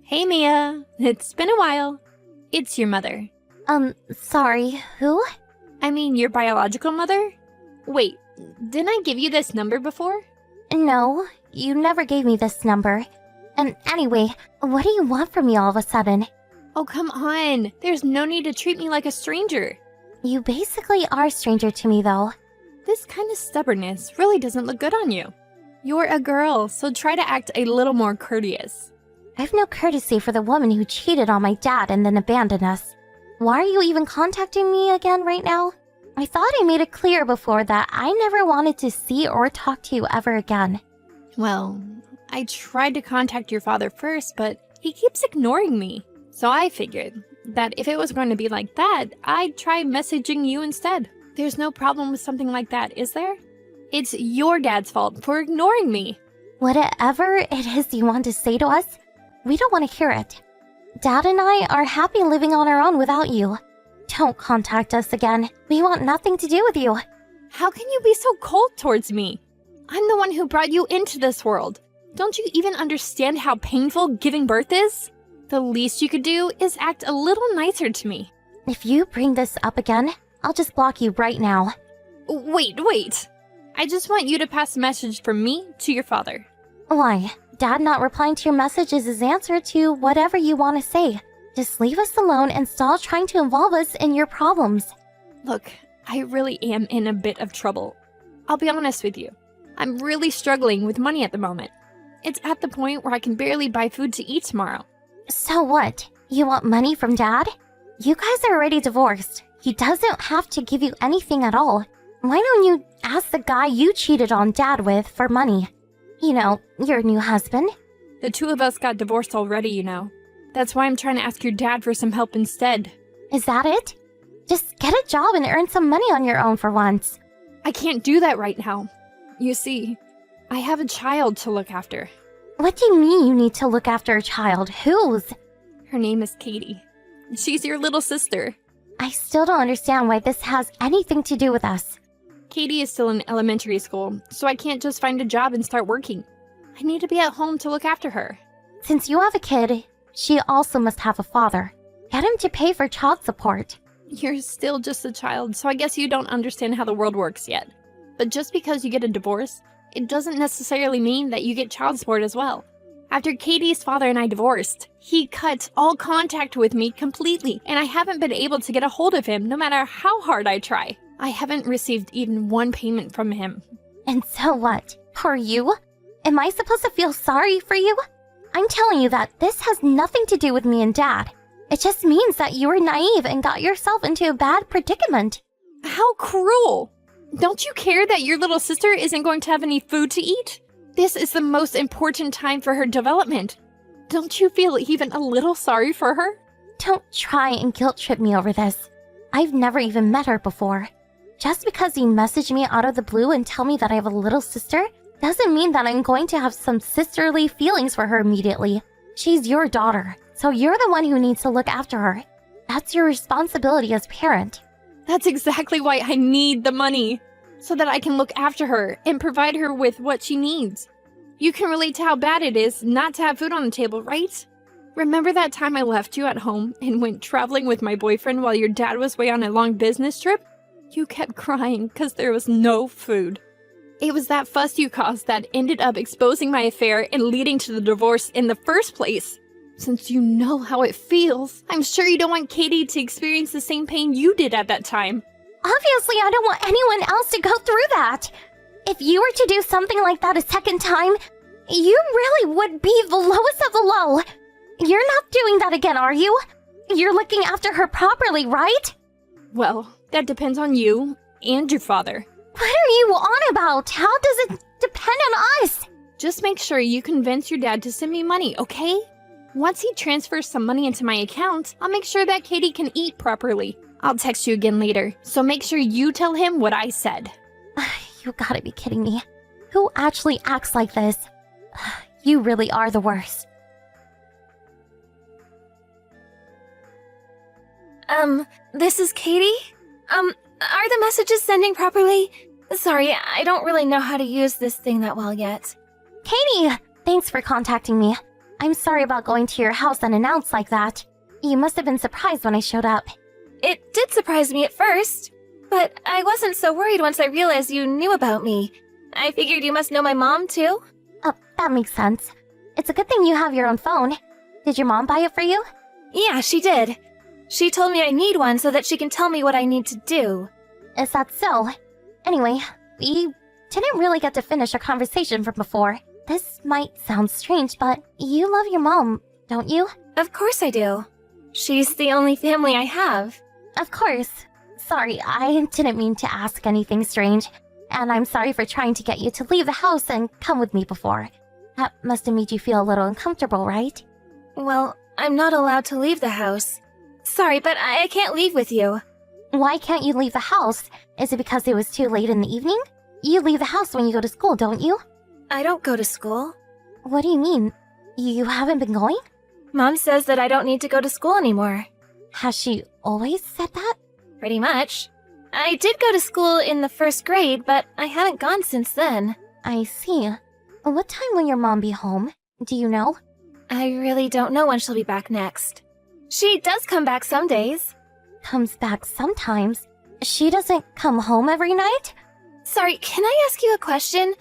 Hey, Mia. It's been a while. It's your mother. Sorry, who? I mean, your biological mother? Wait, didn't I give you this number before? No, you never gave me this number. And anyway, what do you want from me all of a sudden? Oh, come on. There's no need to treat me like a stranger. You basically are a stranger to me, though. This kind of stubbornness really doesn't look good on you. You're a girl, so try to act a little more courteous. I've no courtesy for the woman who cheated on my dad and then abandoned us. Why are you even contacting me again right now? I thought I made it clear before that I never wanted to see or talk to you ever again. Well, I tried to contact your father first, but he keeps ignoring me. So I figured that if it was going to be like that, I'd try messaging you instead. There's no problem with something like that, is there? It's your dad's fault for ignoring me. Whatever it is you want to say to us, we don't want to hear it. Dad and I are happy living on our own without you. Don't contact us again. We want nothing to do with you. How can you be so cold towards me? I'm the one who brought you into this world. Don't you even understand how painful giving birth is? The least you could do is act a little nicer to me. If you bring this up again, I'll just block you right now. Wait. I just want you to pass a message from me to your father. Why? Dad not replying to your message is his answer to whatever you want to say. Just leave us alone and stop trying to involve us in your problems. Look, I really am in a bit of trouble. I'll be honest with you. I'm really struggling with money at the moment. It's at the point where I can barely buy food to eat tomorrow. So what? You want money from Dad? You guys are already divorced. He doesn't have to give you anything at all. Why don't you ask the guy you cheated on Dad with for money? You know, your new husband. The two of us got divorced already, you know. That's why I'm trying to ask your dad for some help instead. Is that it? Just get a job and earn some money on your own for once. I can't do that right now. You see, I have a child to look after. What do you mean you need to look after a child? Whose? Her name is Katie. She's your little sister. I still don't understand why this has anything to do with us. Katie is still in elementary school, so I can't just find a job and start working. I need to be at home to look after her. Since you have a kid, she also must have a father. Get him to pay for child support. You're still just a child, so I guess you don't understand how the world works yet. But just because you get a divorce, it doesn't necessarily mean that you get child support as well. After Katie's father and I divorced, he cut all contact with me completely, and I haven't been able to get a hold of him no matter how hard I try. I haven't received even one payment from him. And so what? Are you? Am I supposed to feel sorry for you? I'm telling you that this has nothing to do with me and Dad. It just means that you were naive and got yourself into a bad predicament. How cruel! Don't you care that your little sister isn't going to have any food to eat? This is the most important time for her development. Don't you feel even a little sorry for her? Don't try and guilt trip me over this. I've never even met her before. Just because you message me out of the blue and tell me that I have a little sister doesn't mean that I'm going to have some sisterly feelings for her immediately. She's your daughter, so you're the one who needs to look after her. That's your responsibility as parent. That's exactly why I need the money, so that I can look after her and provide her with what she needs. You can relate to how bad it is not to have food on the table, right? Remember that time I left you at home and went traveling with my boyfriend while your dad was away on a long business trip? You kept crying because there was no food. It was that fuss you caused that ended up exposing my affair and leading to the divorce in the first place. Since you know how it feels, I'm sure you don't want Katie to experience the same pain you did at that time. Obviously, I don't want anyone else to go through that. If you were to do something like that a second time, you really would be the lowest of the low. You're not doing that again, are you? You're looking after her properly, right? Well, that depends on you and your father. What are you on about? How does it depend on us? Just make sure you convince your dad to send me money, okay? Once he transfers some money into my account, I'll make sure that Katie can eat properly. I'll text you again later, so make sure you tell him what I said. You gotta be kidding me. Who actually acts like this? You really are the worst. This is Katie? Are the messages sending properly? Sorry, I don't really know how to use this thing that well yet. Katie! Thanks for contacting me. I'm sorry about going to your house unannounced like that. You must have been surprised when I showed up. It did surprise me at first, but I wasn't so worried once I realized you knew about me. I figured you must know my mom, too. Oh, that makes sense. It's a good thing you have your own phone. Did your mom buy it for you? Yeah, she did. She told me I need one so that she can tell me what I need to do. Is that so? Anyway, we didn't really get to finish our conversation from before. This might sound strange, but you love your mom, don't you? Of course I do. She's the only family I have. Of course. Sorry, I didn't mean to ask anything strange. And I'm sorry for trying to get you to leave the house and come with me before. That must have made you feel a little uncomfortable, right? Well, I'm not allowed to leave the house. Sorry, but I can't leave with you. Why can't you leave the house? Is it because it was too late in the evening? You leave the house when you go to school, don't you? I don't go to school. What do you mean? You haven't been going? Mom says that I don't need to go to school anymore. Has she always said that? Pretty much. I did go to school in the 1st grade, but I haven't gone since then. I see. What time will your mom be home? Do you know? I really don't know when she'll be back next. She does come back some days. Comes back sometimes. She doesn't come home every night? Sorry, can I ask you a question?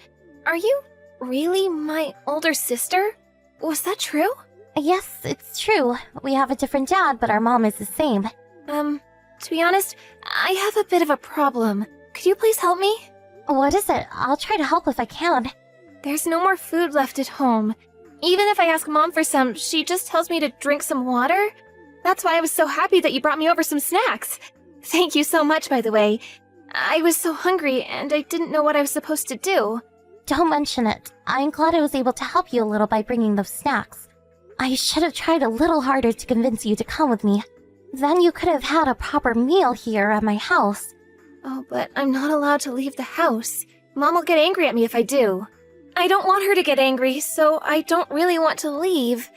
Are you really my older sister? Was that true? Yes, it's true. We have a different dad, but our mom is the same. To be honest, I have a bit of a problem. Could you please help me? What is it? I'll try to help if I can. There's no more food left at home. Even if I ask Mom for some, she just tells me to drink some water. That's why I was so happy that you brought me over some snacks. Thank you so much, by the way. I was so hungry, and I didn't know what I was supposed to do. Don't mention it. I'm glad I was able to help you a little by bringing those snacks. I should have tried a little harder to convince you to come with me. Then you could have had a proper meal here at my house. Oh, but I'm not allowed to leave the house. Mom will get angry at me if I do. I don't want her to get angry, so I don't really want to leave.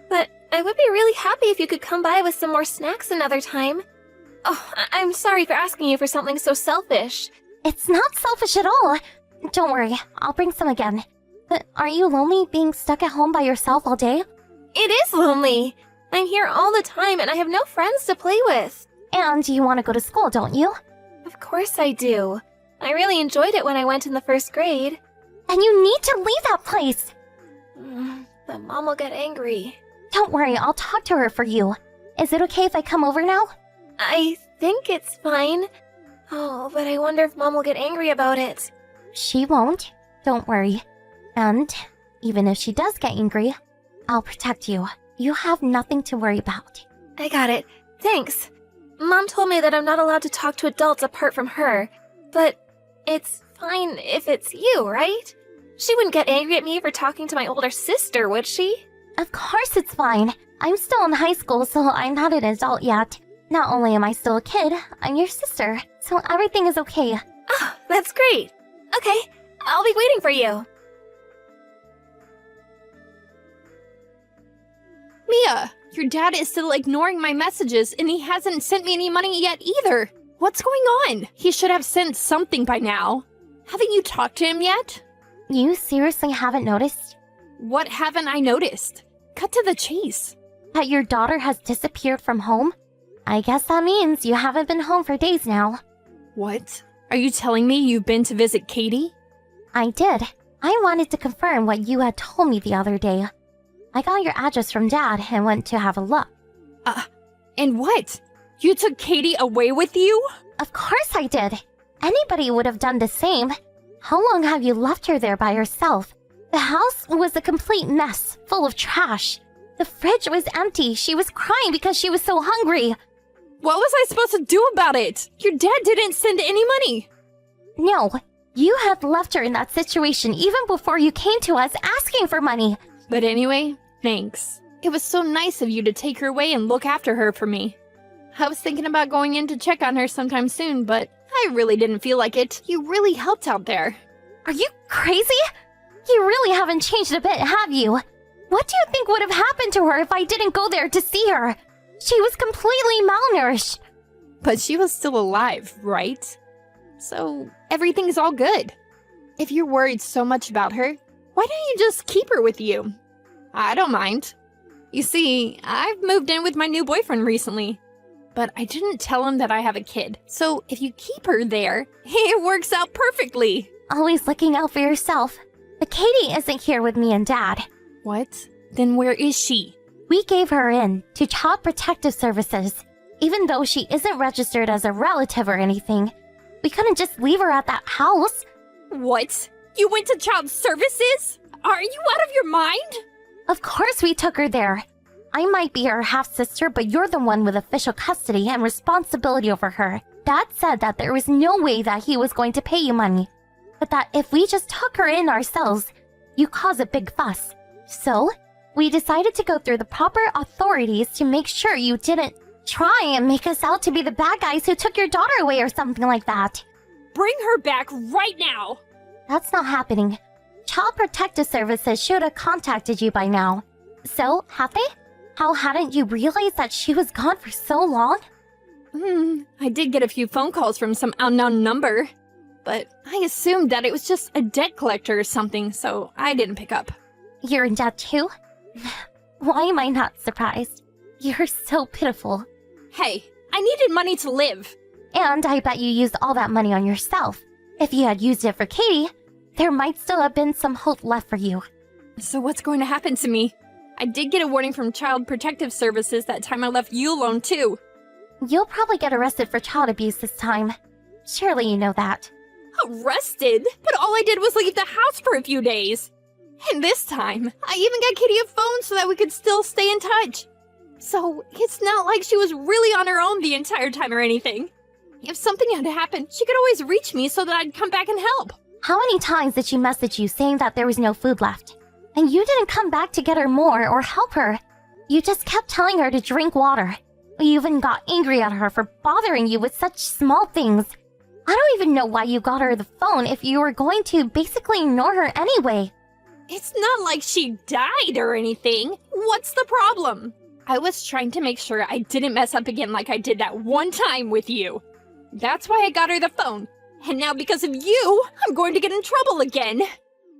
But I would be really happy if you could come by with some more snacks another time. Oh, I'm sorry for asking you for something so selfish. It's not selfish at all. Don't worry, I'll bring some again. But aren't you lonely being stuck at home by yourself all day? It is lonely. I'm here all the time and I have no friends to play with. And you want to go to school, don't you? Of course I do. I really enjoyed it when I went in the 1st grade. And you need to leave that place! But Mom will get angry. Don't worry, I'll talk to her for you. Is it okay if I come over now? I think it's fine. Oh, but I wonder if Mom will get angry about it. She won't. Don't worry. And even if she does get angry, I'll protect you. You have nothing to worry about. I got it. Thanks. Mom told me that I'm not allowed to talk to adults apart from her. But it's fine if it's you, right? She wouldn't get angry at me for talking to my older sister, would she? Of course it's fine. I'm still in high school, so I'm not an adult yet. Not only am I still a kid, I'm your sister, so everything is okay. Oh, that's great. Okay, I'll be waiting for you. Mia, your dad is still ignoring my messages and he hasn't sent me any money yet either. What's going on? He should have sent something by now. Haven't you talked to him yet? You seriously haven't noticed? What haven't I noticed? Cut to the chase. That your daughter has disappeared from home? I guess that means you haven't been home for days now. What? Are you telling me you've been to visit Katie? I did. I wanted to confirm what you had told me the other day. I got your address from Dad and went to have a look. And what? You took Katie away with you? Of course I did. Anybody would have done the same. How long have you left her there by herself? The house was a complete mess, full of trash. The fridge was empty. She was crying because she was so hungry. What was I supposed to do about it? Your dad didn't send any money. No, you had left her in that situation even before you came to us asking for money. But anyway, thanks. It was so nice of you to take her away and look after her for me. I was thinking about going in to check on her sometime soon, but I really didn't feel like it. You really helped out there. Are you crazy? You really haven't changed a bit, have you? What do you think would have happened to her if I didn't go there to see her? She was completely malnourished. But she was still alive, right? So everything's all good. If you're worried so much about her, why don't you just keep her with you? I don't mind. You see, I've moved in with my new boyfriend recently. But I didn't tell him that I have a kid. So if you keep her there, it works out perfectly. Always looking out for yourself. But Katie isn't here with me and Dad. What? Then where is she? We gave her in to Child Protective Services. Even though she isn't registered as a relative or anything, we couldn't just leave her at that house. What? You went to child services? Are you out of your mind? Of course we took her there. I might be her half-sister, but you're the one with official custody and responsibility over her. Dad said that there was no way that he was going to pay you money, but that if we just took her in ourselves, you cause a big fuss. So, we decided to go through the proper authorities to make sure you didn't try and make us out to be the bad guys who took your daughter away or something like that. Bring her back right now! That's not happening. Child Protective Services should have contacted you by now. So, have they? How hadn't you realized that she was gone for so long? I did get a few phone calls from some unknown number, but I assumed that it was just a debt collector or something, so I didn't pick up. You're in debt too? Why am I not surprised? You're so pitiful. Hey, I needed money to live. And I bet you used all that money on yourself. If you had used it for Katie, there might still have been some hope left for you. So what's going to happen to me? I did get a warning from Child Protective Services that time I left you alone too. You'll probably get arrested for child abuse this time. Surely you know that. Arrested? But all I did was leave the house for a few days. And this time, I even got Kitty a phone so that we could still stay in touch. So it's not like she was really on her own the entire time or anything. If something had happened, she could always reach me so that I'd come back and help. How many times did she message you saying that there was no food left? And you didn't come back to get her more or help her. You just kept telling her to drink water. You even got angry at her for bothering you with such small things. I don't even know why you got her the phone if you were going to basically ignore her anyway. It's not like she died or anything. What's the problem? I was trying to make sure I didn't mess up again like I did that one time with you. That's why I got her the phone. And now because of you, I'm going to get in trouble again.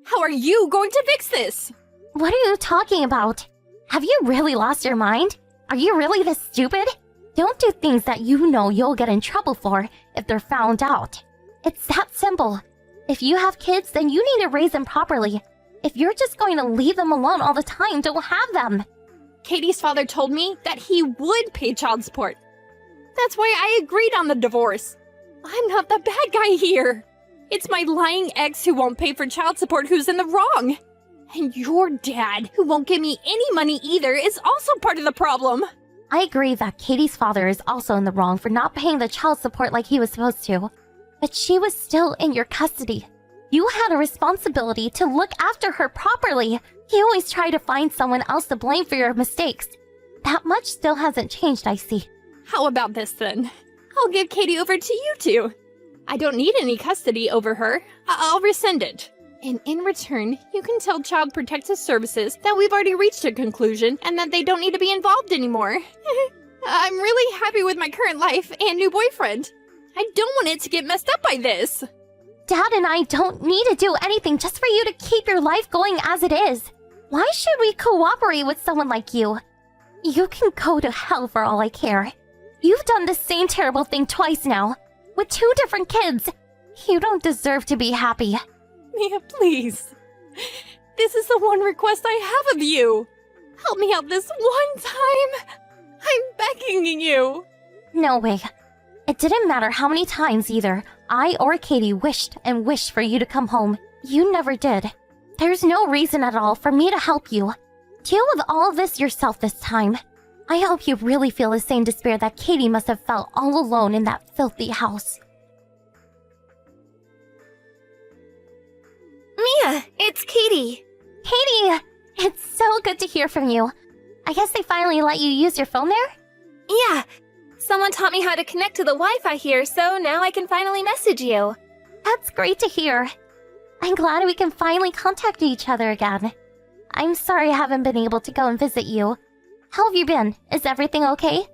How are you going to fix this? What are you talking about? Have you really lost your mind? Are you really this stupid? Don't do things that you know you'll get in trouble for if they're found out. It's that simple. If you have kids, then you need to raise them properly. If you're just going to leave them alone all the time, don't have them. Katie's father told me that he would pay child support. That's why I agreed on the divorce. I'm not the bad guy here. It's my lying ex who won't pay for child support who's in the wrong. And your dad, who won't give me any money either, is also part of the problem. I agree that Katie's father is also in the wrong for not paying the child support like he was supposed to. But she was still in your custody. You had a responsibility to look after her properly. You always try to find someone else to blame for your mistakes. That much still hasn't changed, I see. How about this then? I'll give Katie over to you two. I don't need any custody over her. I'll rescind it. And in return, you can tell Child Protective Services that we've already reached a conclusion and that they don't need to be involved anymore. I'm really happy with my current life and new boyfriend. I don't want it to get messed up by this. Dad and I don't need to do anything just for you to keep your life going as it is. Why should we cooperate with someone like you? You can go to hell for all I care. You've done the same terrible thing twice now, with 2 different kids. You don't deserve to be happy. Mia, please. This is the one request I have of you. Help me out this one time. I'm begging you. No way. It didn't matter how many times either I or Katie wished and wished for you to come home. You never did. There's no reason at all for me to help you. Deal with all of this yourself this time. I hope you really feel the same despair that Katie must have felt all alone in that filthy house. Mia, it's Katie. Katie! It's so good to hear from you. I guess they finally let you use your phone there? Yeah, someone taught me how to connect to the Wi-Fi here, so now I can finally message you. That's great to hear. I'm glad we can finally contact each other again. I'm sorry I haven't been able to go and visit you. How have you been? Is everything okay?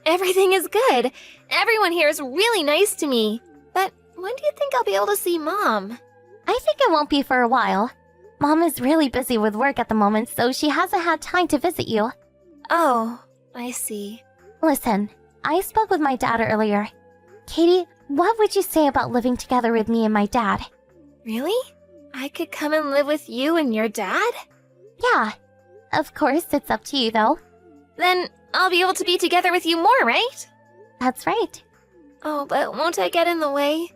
Everything is good. Everyone here is really nice to me. But when do you think I'll be able to see Mom? I think it won't be for a while. Mom is really busy with work at the moment, so she hasn't had time to visit you. Oh, I see. Listen, I spoke with my dad earlier. Katie, what would you say about living together with me and my dad? Really? I could come and live with you and your dad? Yeah. Of course, it's up to you, though. Then I'll be able to be together with you more, right? That's right. Oh, but won't I get in the way?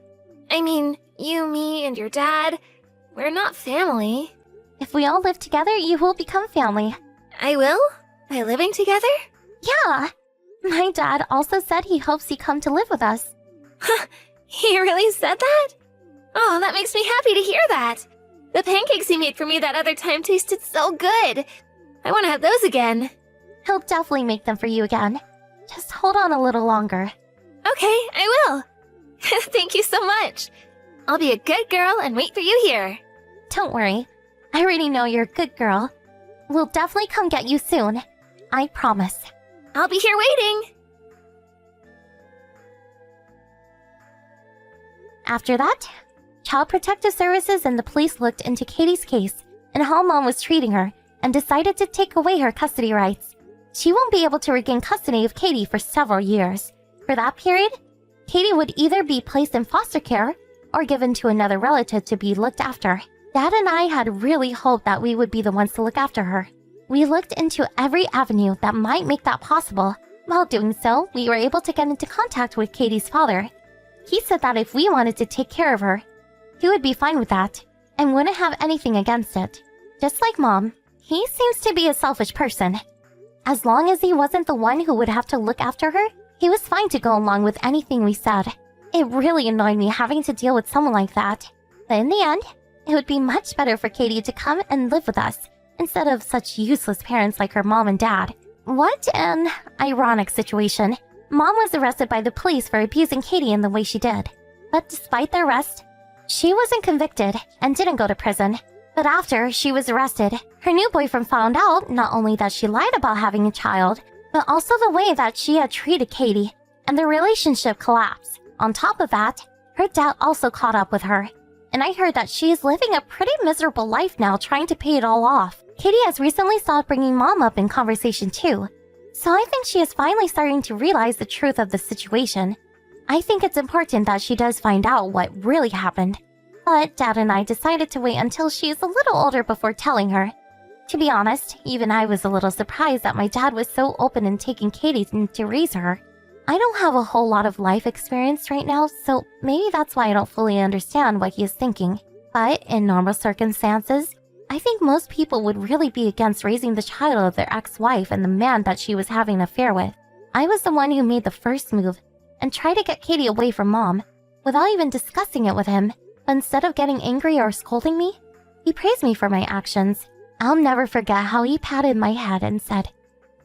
I mean, you, me, and your dad, we're not family. If we all live together, you will become family. I will? By living together? Yeah. My dad also said he hopes you come to live with us. He really said that? Oh, that makes me happy to hear that. The pancakes he made for me that other time tasted so good. I want to have those again. He'll definitely make them for you again. Just hold on a little longer. Okay, I will. Thank you so much. I'll be a good girl and wait for you here. Don't worry. I already know you're a good girl. We'll definitely come get you soon. I promise. I'll be here waiting. After that, Child Protective Services and the police looked into Katie's case and how Mom was treating her and decided to take away her custody rights. She won't be able to regain custody of Katie for several years. For that period, Katie would either be placed in foster care or given to another relative to be looked after. Dad and I had really hoped that we would be the ones to look after her. We looked into every avenue that might make that possible. While doing so, we were able to get into contact with Katie's father. He said that if we wanted to take care of her, he would be fine with that and wouldn't have anything against it. Just like Mom, he seems to be a selfish person. As long as he wasn't the one who would have to look after her, he was fine to go along with anything we said. It really annoyed me having to deal with someone like that. But in the end, it would be much better for Katie to come and live with us instead of such useless parents like her mom and dad. What an ironic situation. Mom was arrested by the police for abusing Katie in the way she did. But despite the arrest, she wasn't convicted and didn't go to prison. But after she was arrested, her new boyfriend found out not only that she lied about having a child, but also the way that she had treated Katie, and the relationship collapsed. On top of that, her dad also caught up with her, and I heard that she is living a pretty miserable life now trying to pay it all off. Katie has recently started bringing Mom up in conversation too, so I think she is finally starting to realize the truth of the situation. I think it's important that she does find out what really happened. But Dad and I decided to wait until she is a little older before telling her. To be honest, even I was a little surprised that my dad was so open in taking Katie to raise her. I don't have a whole lot of life experience right now, so maybe that's why I don't fully understand what he is thinking. But in normal circumstances, I think most people would really be against raising the child of their ex-wife and the man that she was having an affair with. I was the one who made the first move and tried to get Katie away from Mom without even discussing it with him. But instead of getting angry or scolding me, he praised me for my actions. I'll never forget how he patted my head and said,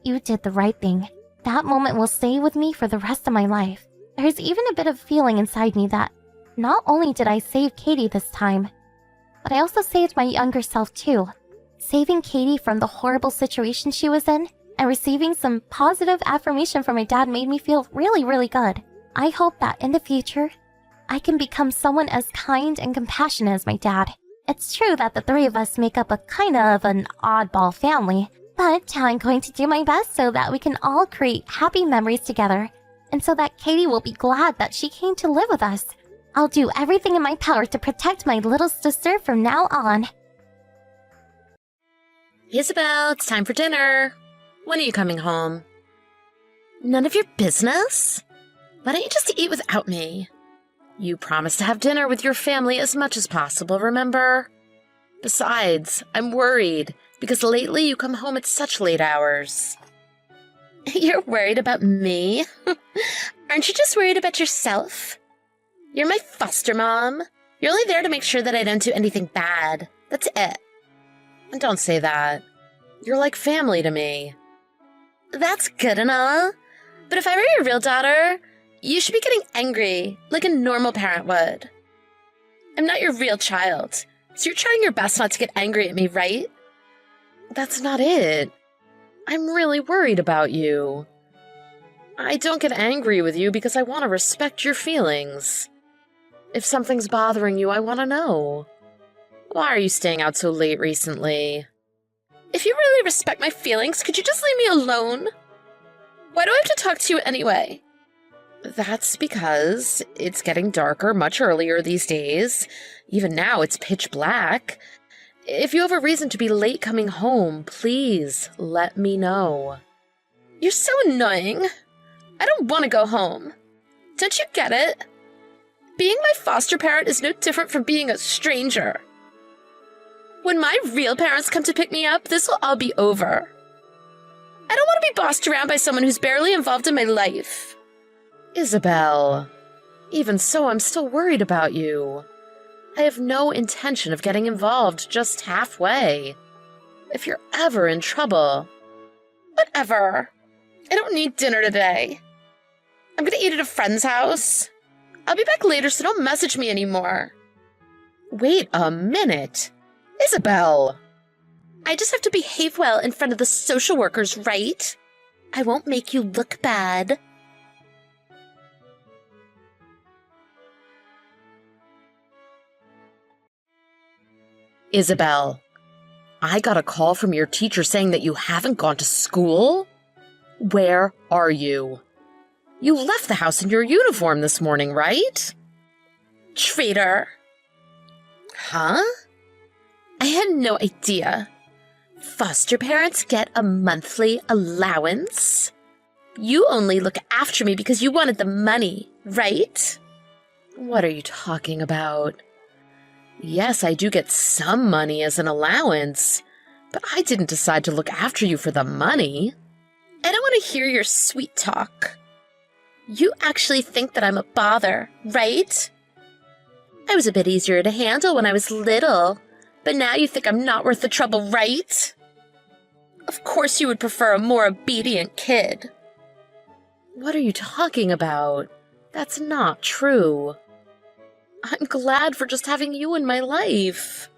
"You did the right thing." That moment will stay with me for the rest of my life. There's even a bit of feeling inside me that not only did I save Katie this time, but I also saved my younger self too. Saving Katie from the horrible situation she was in and receiving some positive affirmation from my dad made me feel really, really good. I hope that in the future, I can become someone as kind and compassionate as my dad. It's true that the three of us make up a kind of an oddball family, but I'm going to do my best so that we can all create happy memories together, and so that Katie will be glad that she came to live with us. I'll do everything in my power to protect my little sister from now on. Isabel, it's time for dinner. When are you coming home? None of your business? Why don't you just eat without me? You promised to have dinner with your family as much as possible, remember? Besides, I'm worried, because lately you come home at such late hours. You're worried about me? Aren't you just worried about yourself? You're my foster mom. You're only there to make sure that I don't do anything bad. That's it. And don't say that. You're like family to me. That's good and all. But if I were your real daughter, you should be getting angry, like a normal parent would. I'm not your real child, so you're trying your best not to get angry at me, right? That's not it. I'm really worried about you. I don't get angry with you because I want to respect your feelings. If something's bothering you, I want to know. Why are you staying out so late recently? If you really respect my feelings, could you just leave me alone? Why do I have to talk to you anyway? That's because it's getting darker much earlier these days. Even now, it's pitch black. If you have a reason to be late coming home, please let me know. You're so annoying. I don't want to go home. Don't you get it? Being my foster parent is no different from being a stranger. When my real parents come to pick me up, this will all be over. I don't want to be bossed around by someone who's barely involved in my life. Isabel, even so, I'm still worried about you. I have no intention of getting involved just halfway. If you're ever in trouble... Whatever. I don't need dinner today. I'm gonna eat at a friend's house. I'll be back later, so don't message me anymore. Wait a minute. Isabel! I just have to behave well in front of the social workers, right? I won't make you look bad. Isabel, I got a call from your teacher saying that you haven't gone to school? Where are you? You left the house in your uniform this morning, right? Traitor. Huh? I had no idea. Foster parents get a monthly allowance? You only look after me because you wanted the money, right? What are you talking about? Yes, I do get some money as an allowance, but I didn't decide to look after you for the money. I don't want to hear your sweet talk. You actually think that I'm a bother, right? I was a bit easier to handle when I was little, but now you think I'm not worth the trouble, right? Of course you would prefer a more obedient kid. What are you talking about? That's not true. I'm glad for just having you in my life.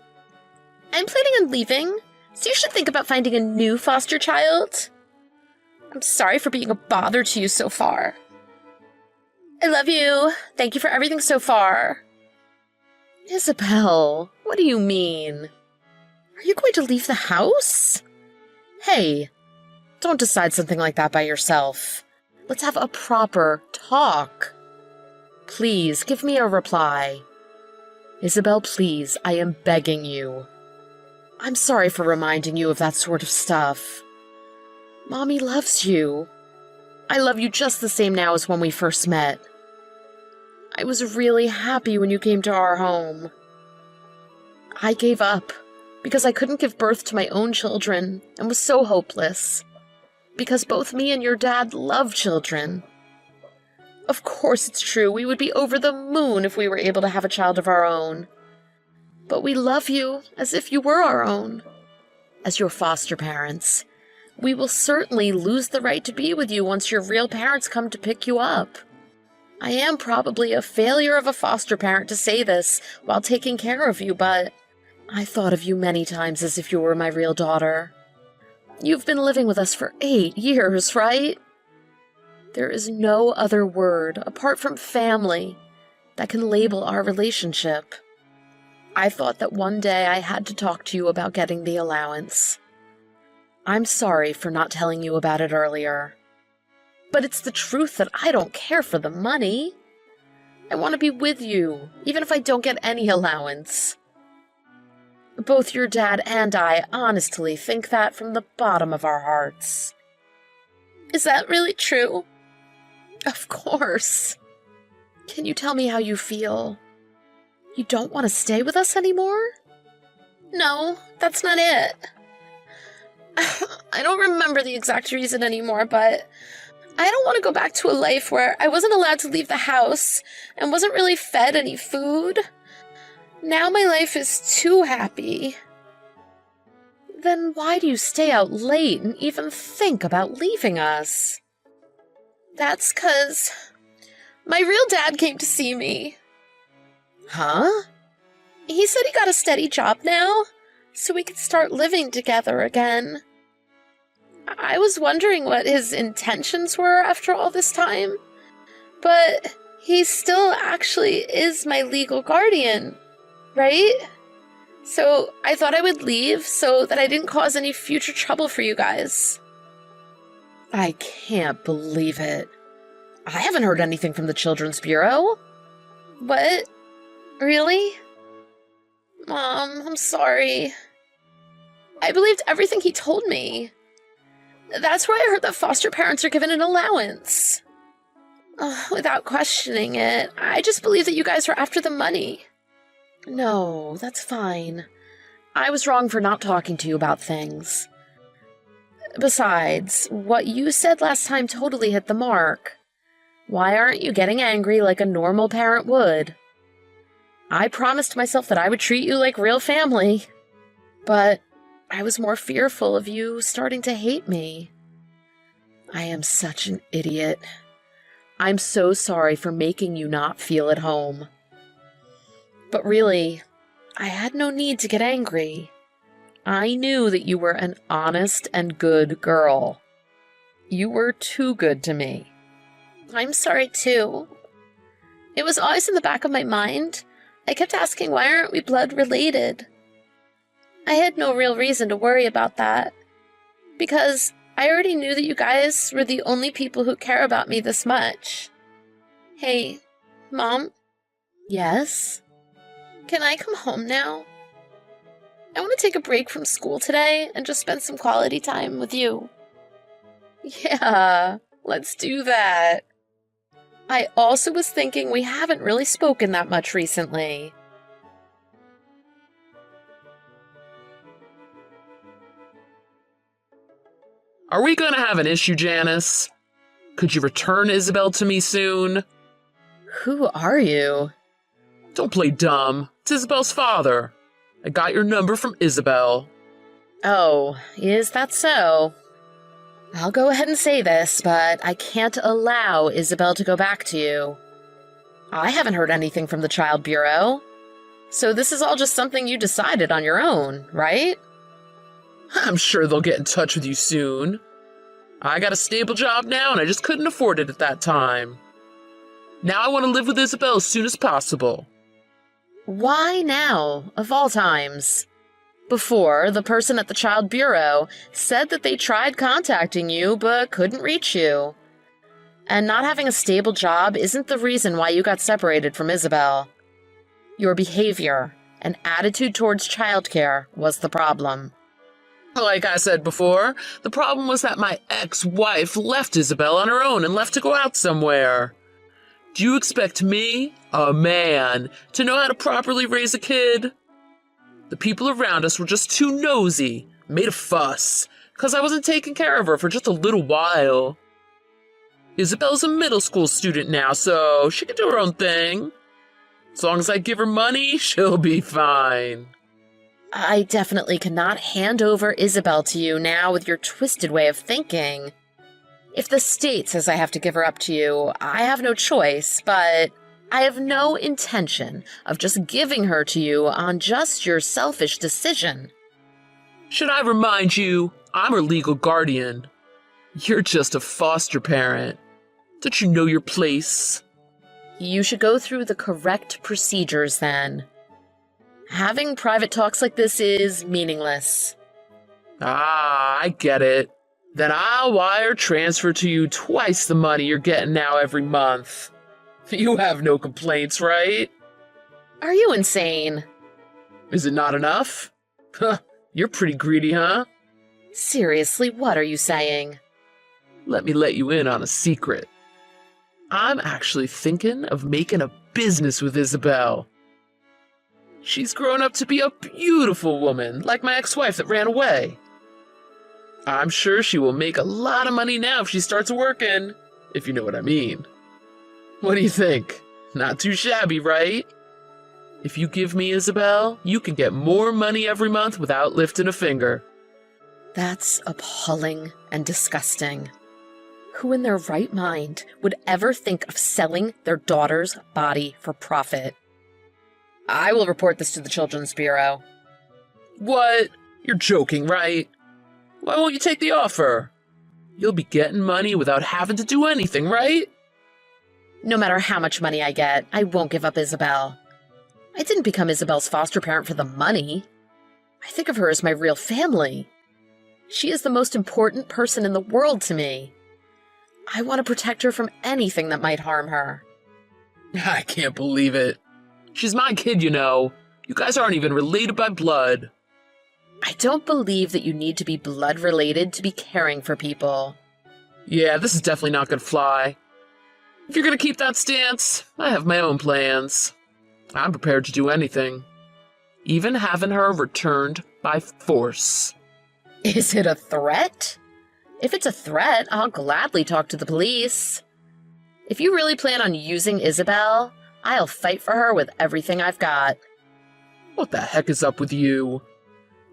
I'm planning on leaving, so you should think about finding a new foster child. I'm sorry for being a bother to you so far. I love you. Thank you for everything so far. Isabel, what do you mean? Are you going to leave the house? Hey, don't decide something like that by yourself. Let's have a proper talk. Please, give me a reply. Isabel, please, I am begging you. I'm sorry for reminding you of that sort of stuff. Mommy loves you. I love you just the same now as when we first met. I was really happy when you came to our home. I gave up because I couldn't give birth to my own children and was so hopeless. Because both me and your dad love children. Of course it's true, we would be over the moon if we were able to have a child of our own. But we love you as if you were our own. As your foster parents, we will certainly lose the right to be with you once your real parents come to pick you up. I am probably a failure of a foster parent to say this while taking care of you, but I thought of you many times as if you were my real daughter. You've been living with us for 8 years, right? There is no other word, apart from family, that can label our relationship. I thought that one day I had to talk to you about getting the allowance. I'm sorry for not telling you about it earlier. But it's the truth that I don't care for the money. I want to be with you, even if I don't get any allowance. Both your dad and I honestly think that from the bottom of our hearts. Is that really true? Of course. Can you tell me how you feel? You don't want to stay with us anymore? No, that's not it. I don't remember the exact reason anymore, but I don't want to go back to a life where I wasn't allowed to leave the house and wasn't really fed any food. Now my life is too happy. Then why do you stay out late and even think about leaving us? That's 'cause my real dad came to see me. Huh? He said he got a steady job now, so we could start living together again. I was wondering what his intentions were after all this time, but he still actually is my legal guardian, right? So I thought I would leave so that I didn't cause any future trouble for you guys. I can't believe it. I haven't heard anything from the Children's Bureau. What? Really? Mom, I'm sorry. I believed everything he told me. That's where I heard that foster parents are given an allowance. Without questioning it, I just believed that you guys were after the money. No, that's fine. I was wrong for not talking to you about things. Besides, what you said last time totally hit the mark. Why aren't you getting angry like a normal parent would? I promised myself that I would treat you like real family, but I was more fearful of you starting to hate me. I am such an idiot. I'm so sorry for making you not feel at home. But really, I had no need to get angry. I knew that you were an honest and good girl. You were too good to me. I'm sorry too. It was always in the back of my mind. I kept asking, why aren't we blood related? I had no real reason to worry about that, because I already knew that you guys were the only people who care about me this much. Hey, Mom? Yes? Can I come home now? I want to take a break from school today and just spend some quality time with you. Yeah, let's do that. I also was thinking we haven't really spoken that much recently. Are we gonna have an issue, Janice? Could you return Isabel to me soon? Who are you? Don't play dumb. It's Isabel's father. I got your number from Isabel. Oh, is that so? I'll go ahead and say this, but I can't allow Isabel to go back to you. I haven't heard anything from the Child Bureau. So this is all just something you decided on your own, right? I'm sure they'll get in touch with you soon. I got a stable job now, and I just couldn't afford it at that time. Now I want to live with Isabel as soon as possible. Why now, of all times? Before, the person at the Child Bureau said that they tried contacting you but couldn't reach you. And not having a stable job isn't the reason why you got separated from Isabel. Your behavior and attitude towards childcare was the problem. Like I said before, the problem was that my ex-wife left Isabel on her own and left to go out somewhere. Do you expect me, a man, to know how to properly raise a kid? The people around us were just too nosy, made a fuss, 'cause I wasn't taking care of her for just a little while. Isabel's a middle school student now, so she can do her own thing. As long as I give her money, she'll be fine. I definitely cannot hand over Isabel to you now with your twisted way of thinking. If the state says I have to give her up to you, I have no choice, but I have no intention of just giving her to you on just your selfish decision. Should I remind you, I'm her legal guardian. You're just a foster parent. Don't you know your place? You should go through the correct procedures then. Having private talks like this is meaningless. Ah, I get it. Then I'll wire transfer to you twice the money you're getting now every month. You have no complaints, right? Are you insane? Is it not enough? Huh, you're pretty greedy, huh? Seriously, what are you saying? Let me let you in on a secret. I'm actually thinking of making a business with Isabel. She's grown up to be a beautiful woman, like my ex-wife that ran away. I'm sure she will make a lot of money now if she starts working, if you know what I mean. What do you think? Not too shabby, right? If you give me Isabel, you can get more money every month without lifting a finger. That's appalling and disgusting. Who in their right mind would ever think of selling their daughter's body for profit? I will report this to the Children's Bureau. What? You're joking, right? Why won't you take the offer? You'll be getting money without having to do anything, right? No matter how much money I get, I won't give up Isabel. I didn't become Isabel's foster parent for the money. I think of her as my real family. She is the most important person in the world to me. I want to protect her from anything that might harm her. I can't believe it. She's my kid, you know. You guys aren't even related by blood. I don't believe that you need to be blood related to be caring for people. Yeah, this is definitely not gonna fly. If you're gonna keep that stance, I have my own plans. I'm prepared to do anything. Even having her returned by force. Is it a threat? If it's a threat, I'll gladly talk to the police. If you really plan on using Isabel, I'll fight for her with everything I've got. What the heck is up with you?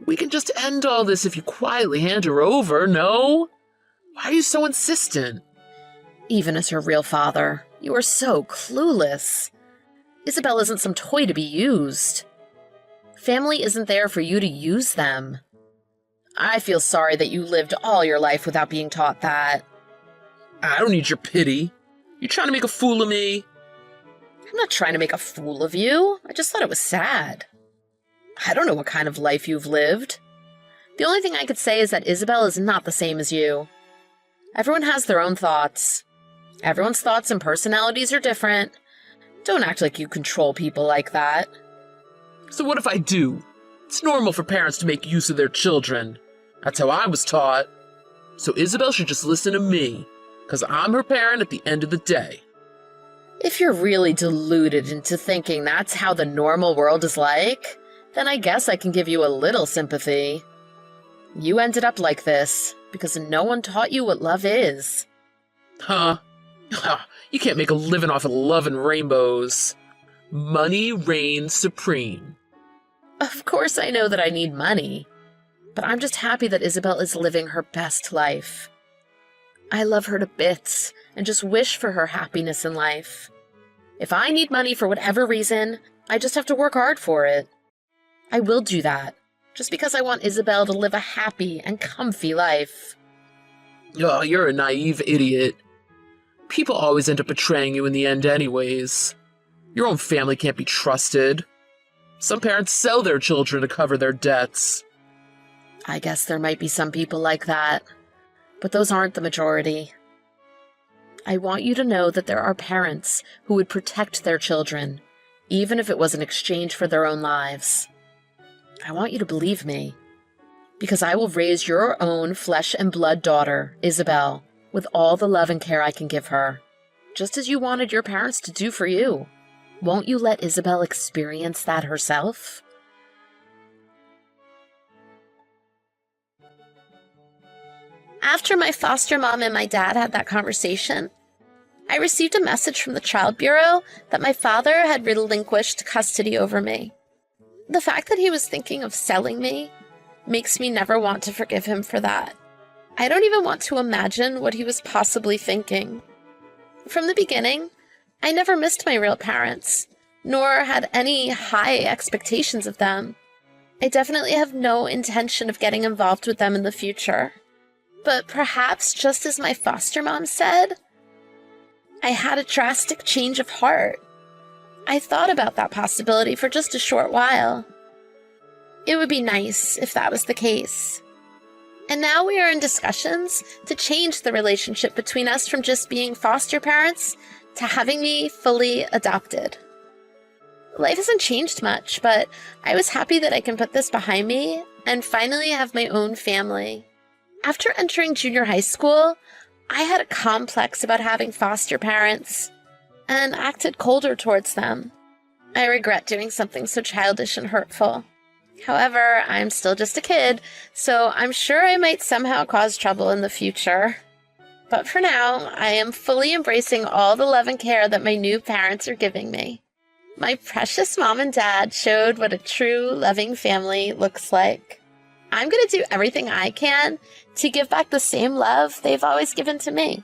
We can just end all this if you quietly hand her over, no? Why are you so insistent? Even as her real father, you are so clueless. Isabel isn't some toy to be used. Family isn't there for you to use them. I feel sorry that you lived all your life without being taught that. I don't need your pity. You trying to make a fool of me? I'm not trying to make a fool of you. I just thought it was sad. I don't know what kind of life you've lived. The only thing I could say is that Isabel is not the same as you. Everyone has their own thoughts. Everyone's thoughts and personalities are different. Don't act like you control people like that. So what if I do? It's normal for parents to make use of their children. That's how I was taught. So Isabel should just listen to me, because I'm her parent at the end of the day. If you're really deluded into thinking that's how the normal world is like, then I guess I can give you a little sympathy. You ended up like this because no one taught you what love is. Huh? You can't make a living off of love and rainbows. Money reigns supreme. Of course I know that I need money, but I'm just happy that Isabel is living her best life. I love her to bits and just wish for her happiness in life. If I need money for whatever reason, I just have to work hard for it. I will do that, just because I want Isabel to live a happy and comfy life. Oh, you're a naive idiot. People always end up betraying you in the end anyways. Your own family can't be trusted. Some parents sell their children to cover their debts. I guess there might be some people like that, but those aren't the majority. I want you to know that there are parents who would protect their children, even if it was in exchange for their own lives. I want you to believe me, because I will raise your own flesh and blood daughter, Isabel, with all the love and care I can give her, just as you wanted your parents to do for you. Won't you let Isabel experience that herself? After my foster mom and my dad had that conversation, I received a message from the Child Bureau that my father had relinquished custody over me. The fact that he was thinking of selling me makes me never want to forgive him for that. I don't even want to imagine what he was possibly thinking. From the beginning, I never missed my real parents, nor had any high expectations of them. I definitely have no intention of getting involved with them in the future. But perhaps just as my foster mom said, I had a drastic change of heart. I thought about that possibility for just a short while. It would be nice if that was the case. And now we are in discussions to change the relationship between us from just being foster parents to having me fully adopted. Life hasn't changed much, but I was happy that I can put this behind me and finally have my own family. After entering junior high school, I had a complex about having foster parents and acted colder towards them. I regret doing something so childish and hurtful. However, I'm still just a kid, so I'm sure I might somehow cause trouble in the future. But for now, I am fully embracing all the love and care that my new parents are giving me. My precious mom and dad showed what a true, loving family looks like. I'm going to do everything I can to give back the same love they've always given to me.